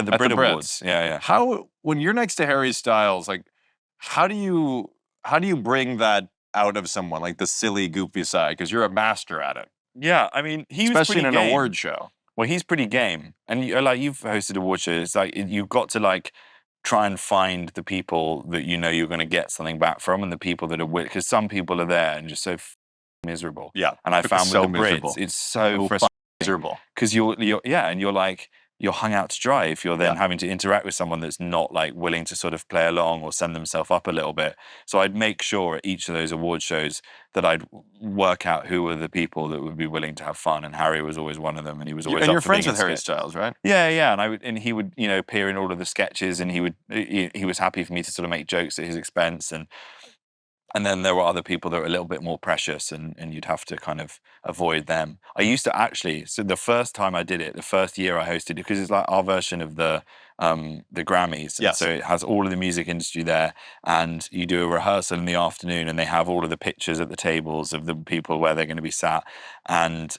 At the Brit Awards. Yeah. How, when you're next to Harry Styles, like, how do you bring that out of someone, like the silly, goofy side? Because you're a master at it. Yeah, I mean, he was especially pretty in an game. award show. Well, he's pretty game, and like you've hosted award shows. It's like you've got to like try and find the people that you know you're going to get something back from, and the people that are because some people are there and just so miserable. Yeah, and I found so with the Brits, miserable. it's so frustrating. Miserable Because you're and you're like you're hung out to dry if you're then having to interact with someone that's not like willing to sort of play along or send themselves up a little bit. So I'd make sure at each of those award shows that I'd work out who were the people that would be willing to have fun, and Harry was always one of them, and he was always. And you're friends with Harry Styles, right? Yeah, and he would appear in all of the sketches, and he was happy for me to sort of make jokes at his expense, and then there were other people that were a little bit more precious, and you'd have to kind of avoid them. I used to actually, so the first time I did it, the first year I hosted it, because it's like our version of the Grammys. Yes. So it has all of the music industry there, and you do a rehearsal in the afternoon, and they have all of the pictures at the tables of the people where they're going to be sat, and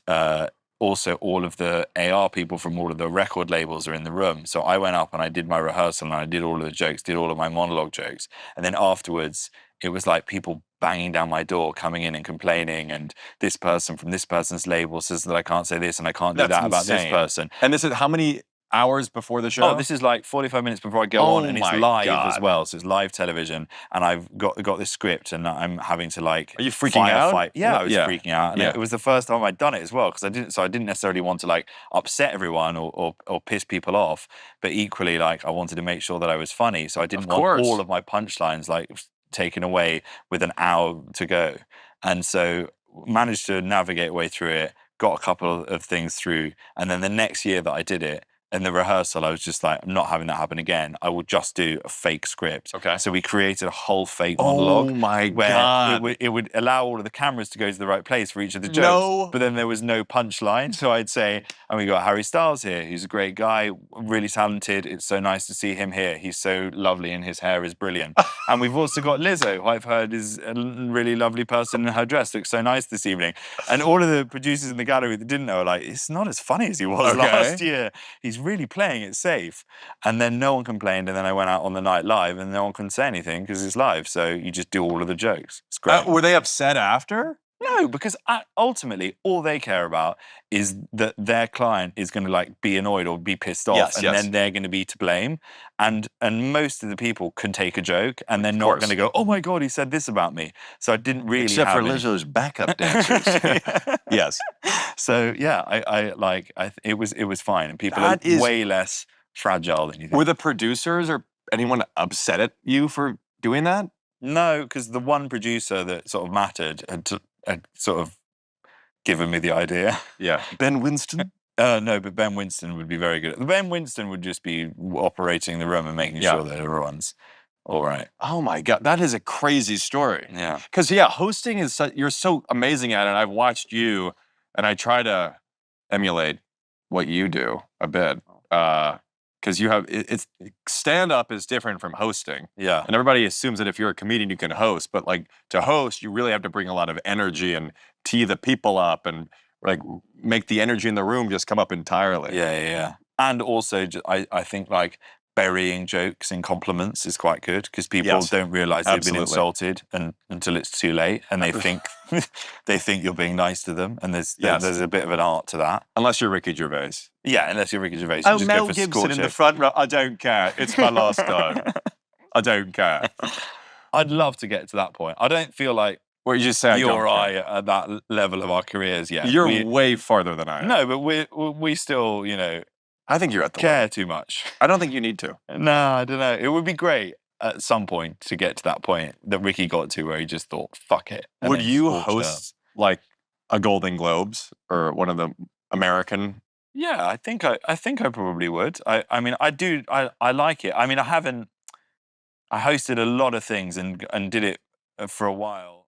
also all of the AR people from all of the record labels are in the room. So I went up and I did my rehearsal, and I did all of the jokes, did all of my monologue jokes, and then afterwards it was like people banging down my door, coming in and complaining, and this person from this person's label says that I can't say this and I can't do that about this person. And this is how many hours before the show? Oh, this is like 45 minutes before I go on, and it's live as well. So it's live television, and I've got this script, and I'm having to like. Are you freaking out? Yeah, I was freaking out, and it was the first time I'd done it as well, because I didn't necessarily want to like upset everyone or piss people off, but equally like I wanted to make sure that I was funny, so I didn't want all of my punchlines like taken away with an hour to go, and so managed to navigate way through it, got a couple of things through, and then the next year that I did it, in the rehearsal, I was just like, I'm not having that happen again. I will just do a fake script. Okay. So we created a whole fake monologue. Oh my God. It would allow all of the cameras to go to the right place for each of the jokes. But then there was no punchline. So I'd say, and we got Harry Styles here, who's a great guy, really talented. It's so nice to see him here. He's so lovely and his hair is brilliant. And we've also got Lizzo, who I've heard is a really lovely person, and her dress looks so nice this evening. And all of the producers in the gallery that didn't know are like, it's not as funny as he was last year. He's really playing it safe. And then no one complained, and then I went out on the night live, and no one can say anything because it's live, so you just do all of the jokes. It's great. Were they upset after? No, because ultimately all they care about is that their client is going to like be annoyed or be pissed off, and then they're going to be to blame. And most of the people can take a joke, and they're not going to go, "Oh my God, he said this about me." So I didn't really except for Lizzo's backup dancers. Yes. So yeah, it was fine, and people are way less fragile than you think. Were the producers or anyone upset at you for doing that? No, because the one producer that sort of mattered had sort of given me the idea. Yeah. Ben Winston? No, but Ben Winston would be very good. Ben Winston would just be operating the room and making sure that everyone's all right. Oh my God, that is a crazy story. Yeah. Because hosting is you're so amazing at it. I've watched you, and I try to emulate what you do a bit. Because you have stand-up is different from hosting. Yeah. And everybody assumes that if you're a comedian, you can host. But like to host, you really have to bring a lot of energy and tee the people up and like make the energy in the room just come up entirely. Yeah. And also, I think like burying jokes in compliments is quite good, because people don't realize they've been insulted until it's too late, and they think you're being nice to them, and there's a bit of an art to that. Unless you're Ricky Gervais. Yeah, unless you're Ricky Gervais. Oh, Mel Gibson in the front row. I don't care. It's my last time. I don't care. I'd love to get to that point. I don't feel like you just say you or I at that level of our careers yet. You're way farther than I am. No, but we still, I think you're at the care too much. I don't think you need to. No, I don't know. It would be great at some point to get to that point that Ricky got to, where he just thought, "Fuck it." Would you host like a Golden Globes or one of the American? Yeah, I think I probably would. I mean, I do. I like it. I mean, I hosted a lot of things and did it for a while.